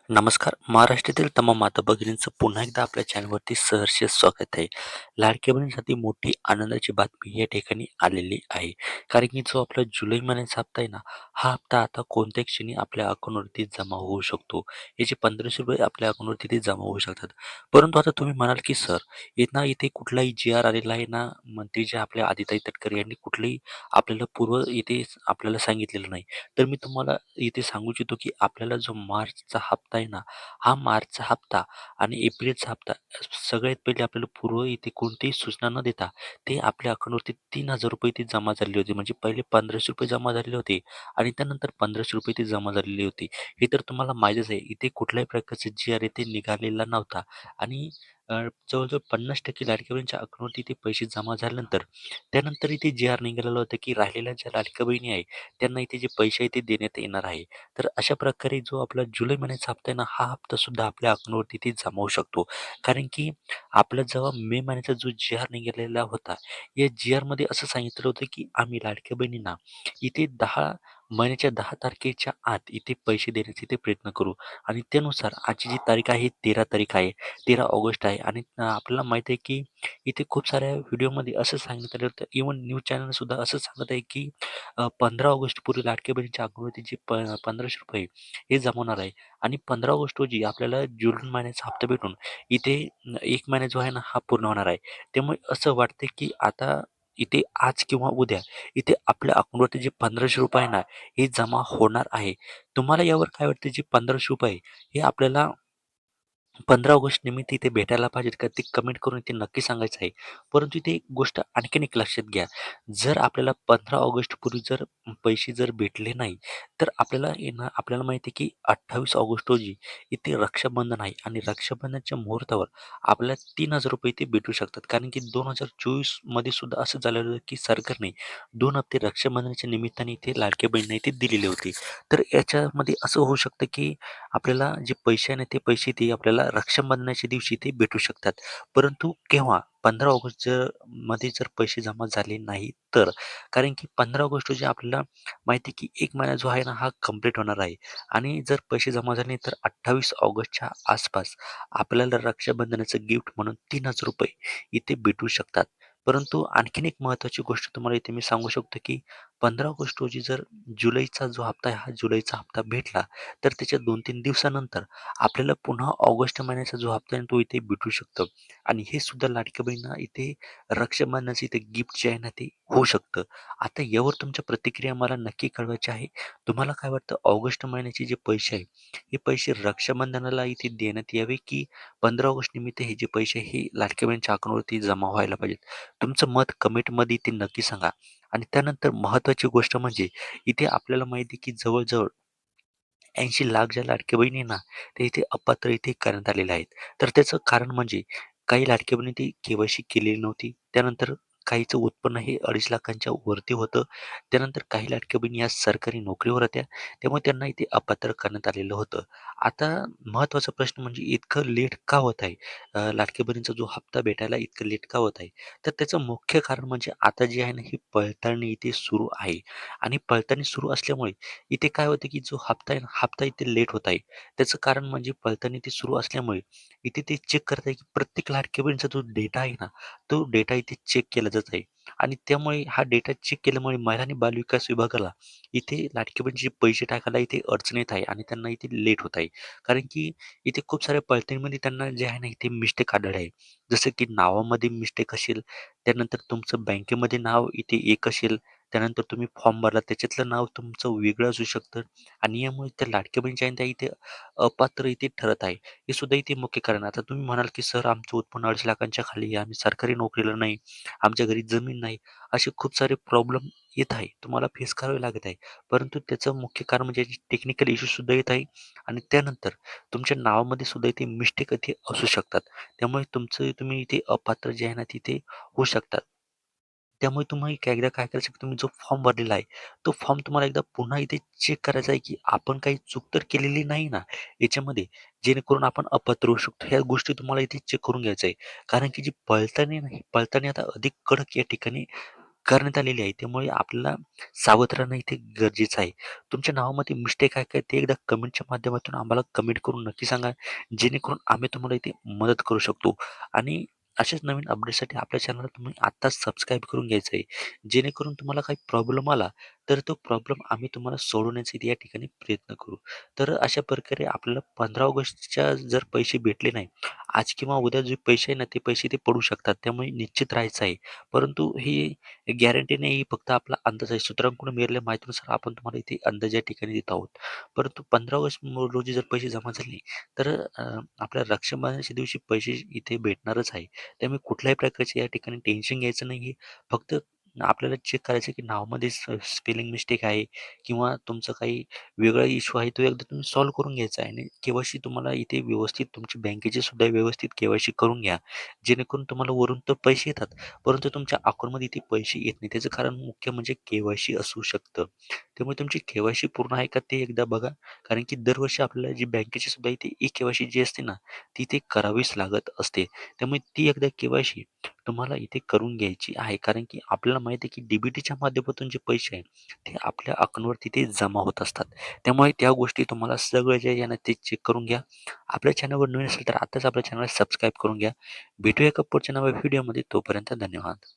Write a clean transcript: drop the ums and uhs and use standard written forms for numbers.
नमस्कार. महाराष्ट्रातील तमाम माता भगिनींचं पुन्हा एकदा आपल्या चॅनलवरती सहर्ष स्वागत आहे. लाडक्या बहिणींसाठी मोठी आनंदाची बातमी या ठिकाणी आलेली आहे. कारण की जो आपला जुलै महिन्याचा हप्ता आहे ना, हा हप्ता आता कोणत्याही क्षणी आपल्या अकाउंटवरती जमा होऊ शकतो. याचे ₹1500 आपल्या अकाउंटवरती ते जमा होऊ शकतात. परंतु आता तुम्ही म्हणाल की सर, इथे कुठलाही जी-आर आलेला आहे ना, मंत्री जे आपल्या आदिताई तटकरे यांनी कुठलेही आपल्याला पूर्व इथे आपल्याला सांगितलेलं नाही. तर मी तुम्हाला इथे सांगू इच्छितो की आपल्याला जो मार्चचा हप्ता आहे ना, हा मार्चचा हप्ता आणि एप्रिलचा हप्ता सगळ्यात पहिले आपल्याला पूर्व इथे कोणतीही सूचना न देता ते आपल्या अकाउंटवरती ₹3000 ते जमा झालेले होते. म्हणजे पहिले ₹1500 जमा झालेले होते आणि त्यानंतर ₹1500 ते जमा झालेले होते. हे तर तुम्हाला माहीतच आहे. इथे कुठल्याही प्रकारचा जी-आर इथे निघालेला नव्हता आणि जवळजवळ 50% लाडक्या बहिणीच्या अकाउंटवरती ते पैसे जमा झाल्यानंतर त्यानंतर इथे जी-आर निघालेला होता की राहिलेल्या ज्या लाडक्या बहिणी आहे त्यांना इथे जे पैसे आहे ते देण्यात येणार आहे. तर अशा प्रकारे जो आपला जुलै महिन्याचा हप्ता आहे ना, हा हप्ता सुद्धा आपल्या अकाउंटवरती ते जमा होऊ शकतो. कारण की आपला जेव्हा मे महिन्याचा जो जी-आर निघालेला होता, या जी-आरमध्ये असं सांगितलं होतं की आम्ही लाडक्या बहिणींना इथे 10 तारखेच्या आत इथे पैसे देण्याचे इथे प्रयत्न करू आणि त्यानुसार आजची जी तारीख आहे 13 तारीख आहे, 13 ऑगस्ट आहे आणि आपल्याला माहीत आहे की इथे खूप साऱ्या व्हिडिओमध्ये असं सांगण्यात आलं होतं, इव्हन न्यूज चॅनलसुद्धा असं सांगत आहे की 15 ऑगस्टपूर्वी लाडक्या बहिणीच्या अकाउंटवरती जे ₹1500 हे जमवणार आहे आणि 15 ऑगस्ट रोजी आपल्याला जून महिन्याचा हप्ता भेटून इथे 1 महिना जो आहे ना, हा पूर्ण होणार आहे. त्यामुळे असं वाटतं की आता इथे आज किंवा उद्या इथे आपल्या अकाउंटवरती जे ₹1500 आहे ना, हे जमा होणार आहे. तुम्हाला यावर काय वाटतं? जे ₹1500 हे आपल्याला 15 ऑगस्ट निमित्त इथे भेटायला पाहिजेत का? ते कमेंट करून इथे नक्की सांगायचं आहे. परंतु इथे एक गोष्ट आणखीन एक लक्षात घ्या. जर आपल्याला 15 ऑगस्टपूर्वी जर पैसे जर भेटले नाही, तर आपल्याला माहिती आहे की 28 ऑगस्ट रोजी इथे रक्षाबंधन आहे आणि रक्षाबंधनच्या मुहूर्तावर आपल्याला ₹3000 इथे भेटू शकतात. कारण की 2024 मध्ये सुद्धा असं झालेलं होतं की सरकारने 2 हप्ते रक्षाबंधनाच्या निमित्ताने इथे लाडक्या बहिणींना इथे दिलेले होते. तर याच्यामध्ये असं होऊ शकतं की आपल्याला जे पैसे आहे ना, ते पैसे ते आपल्याला रक्षाबंधनाच्या दिवशी ते भेटू शकतात. परंतु केव्हा? 15 ऑगस्ट मध्ये जर पैसे जमा झाले नाही तर. कारण की 15 ऑगस्ट रोजी आपल्याला माहिती आहे की 1 महिना जो आहे ना, हा कंप्लीट होणार आहे आणि जर पैसे जमा झाले नाही तर 28 ऑगस्टच्या आसपास आपल्याला रक्षाबंधनाचं गिफ्ट म्हणून ₹3000 इथे भेटू शकतात. परंतु आणखीन एक महत्त्वाची गोष्ट तुम्हाला इथे मी सांगू शकतो की 15 ऑगस्ट रोजी जर जुलैचा जो हप्ता आहे, हा जुलैचा हप्ता भेटला तर त्याच्या 2-3 दिवसानंतर आपल्याला पुन्हा ऑगस्ट महिन्याचा जो हप्ता आहे तो इथे भेटू शकतो आणि हे सुद्धा लाडक्या बहिणींना इथे रक्षाबंधनाचं इथे गिफ्ट जे आहे ना ते होऊ शकतं. आता यावर तुमच्या प्रतिक्रिया मला नक्की कळवायची आहे. तुम्हाला काय वाटतं ऑगस्ट महिन्याचे जे पैसे आहे, हे पैसे रक्षाबंधनाला इथे देण्यात यावे की 15 ऑगस्ट निमित्त हे जे पैसे हे लाडक्या बहिणीच्या अकाउंटवरती जमा व्हायला पाहिजेत? तुमचं मत कमेंटमध्ये इथे नक्की सांगा आणि त्यानंतर महत्त्वाची गोष्ट म्हणजे इथे आपल्याला माहिती आहे की जवळ 80 लाख ज्या लाडक्या बहिणी आहे ना, ते इथे अपात्र इथे करण्यात आलेले आहेत. तर त्याचं कारण म्हणजे काही लाडक्या बहिणी ती के-वाय-सी केलेली नव्हती. त्यानंतर काहीचं उत्पन्न हे 2.5 लाखांच्या वरती होतं. त्यानंतर काही लाडक्या बहिणी या सरकारी नोकरीवर होत्या. त्यामुळे त्यांना इथे अपात्र करण्यात आलेलं होतं. आता महत्त्वाचा प्रश्न म्हणजे इतकं लेट का होत आहे? लाडक्या बहिणीचा जो हप्ता भेटायला इतकं लेट का होत आहे? तर त्याचं मुख्य कारण म्हणजे आता जी आहे ना, ही पडताळणी इथे सुरू आहे आणि पडताळणी सुरू असल्यामुळे इथे काय होतं की जो हप्ता आहे ना, हप्ता इथे लेट होत आहे. त्याचं कारण म्हणजे पडताळणी ती सुरू असल्यामुळे इथे ते चेक करत आहे की प्रत्येक लाडक्या बहिणीचा जो डेटा आहे ना, तो डेटा इथे चेक केला जात आहे आणि त्यामुळे हा डेटा चेक केल्यामुळे महिला आणि बालविकास विभागाला इथे लाडक्या बहिणीचे पैसे टाकायला इथे अडचण येत आहे आणि त्यांना इथे लेट होत आहे. कारण की इथे खूप साऱ्या पडताळणीमध्ये त्यांना जे आहे ना, इथे मिस्टेक आढळले आहे. जसं की नावामध्ये मिस्टेक असेल, त्यानंतर तुमचं बँकेमध्ये नाव इथे एक असेल, त्यानंतर तुम्ही फॉर्म भरला त्याच्यातलं नाव तुमचं वेगळं असू शकतं आणि यामुळे त्या लाडक्या बहिणीच्या आहेत त्या इथे अपात्र इथे ठरत आहे. हे सुद्धा इथे मुख्य कारण आहे. आता तुम्ही म्हणाल की सर आमचं उत्पन्न 2.5 लाखांच्या खाली आहे, आम्ही सरकारी नोकरीला नाही, आमच्या घरी जमीन नाही, असे खूप सारे प्रॉब्लेम येत आहे. तुम्हाला फेस करावे लागत आहे. परंतु त्याचं मुख्य कारण म्हणजे टेक्निकल इश्यू सुद्धा येत आहे आणि त्यानंतर तुमच्या नावामध्ये सुद्धा इथे मिस्टेक इथे असू शकतात. त्यामुळे तुम्ही इथे अपात्र जे आहे ना तिथे होऊ शकतात. त्यामुळे तुम्ही एकदा काय करायचं की तुम्ही जो फॉर्म भरलेला आहे, तो फॉर्म तुम्हाला एकदा पुन्हा इथे चेक करायचा आहे की आपण काही चूक तर केलेली नाही ना याच्यामध्ये, जेणेकरून आपण अपात्र होऊ शकतो. ह्या गोष्टी तुम्हाला इथे चेक करून घ्यायचं आहे. कारण की जी पडताळणी नाही, पडताळणी आता अधिक कडक या ठिकाणी करण्यात आलेली आहे. त्यामुळे आपल्याला सावध राहणं इथे गरजेचं आहे. तुमच्या नावामध्ये मिस्टेक आहे का ते एकदा कमेंटच्या माध्यमातून आम्हाला कमेंट करून नक्की सांगा. जेणेकरून आम्ही तुम्हाला इथे मदत करू शकतो. आणि अशाच नवीन अपडेटसाठी आपल्या चॅनलला तुम्ही आत्ताच सबस्क्राईब करून घ्यायचं आहे. जेणेकरून तुम्हाला काही प्रॉब्लेम आला तर तो प्रॉब्लेम आम्ही तुम्हाला सोडवण्याचा इथे या ठिकाणी प्रयत्न करू. तर अशा प्रकारे आपल्याला 15 ऑगस्टच्या जर पैसे भेटले नाही, आज किंवा उद्या जे पैसे आहे ना, ते पैसे ते पडू शकतात. त्यामुळे निश्चित राहायचं आहे. परंतु ही गॅरंटी नाही, ही फक्त आपला अंदाज आहे. सूत्रांकडून मिळालेल्या माहितीनुसार आपण तुम्हाला इथे अंदाज या ठिकाणी देत आहोत. परंतु 15 ऑगस्ट रोजी जर पैसे जमा झाले, तर आपल्या रक्षाबंधनाच्या दिवशी पैसे इथे भेटणारच आहे. त्यामुळे कुठल्याही प्रकारचे या ठिकाणी टेन्शन घ्यायचं नाही. फक्त आपल्याला चेक करायचं की नावामध्ये स्पेलिंग मिस्टेक आहे किंवा तुमचं काही वेगळा इश्यू आहे, तो एकदा तुम्ही सॉल्व्ह करून घ्यायचा आहे. आणि के-वाय-सी तुम्हाला इथे व्यवस्थित तुमची बँकेची सुद्धा व्यवस्थित के-वाय-सी करून घ्या. जेणेकरून तुम्हाला वरून तर पैसे येतात, परंतु तुमच्या अकाउंटमध्ये ते पैसे येत नाही. त्याचं कारण मुख्य म्हणजे के-वाय-सी असू शकतं. त्यामुळे तुमची के-वाय-सी पूर्ण आहे का ते एकदा बघा. कारण की दरवर्षी आपल्याला जी बँकेची सुद्धा इथे ई-के-वाय-सी जी असते ना, ती ते करावीच लागत असते. त्यामुळे ती एकदा के-वाय-सी तुम्हाला इथे करून घ्यायची आहे. कारण की आपल्याला माहिती आहे की डी-बी-टीच्या माध्यमातून जे पैसे आहे, ते आपल्या अकाउंटवर तिथे जमा होत असतात. त्यामुळे त्या गोष्टी तुम्हाला सगळं जे आहे ना, ते चेक करून घ्या. आपल्या चॅनलवर नवीन असेल तर आताच आपल्या चॅनलला सबस्क्राईब करून घ्या. भेटूया एका पुढच्या नव्या व्हिडिओमध्ये. तोपर्यंत धन्यवाद.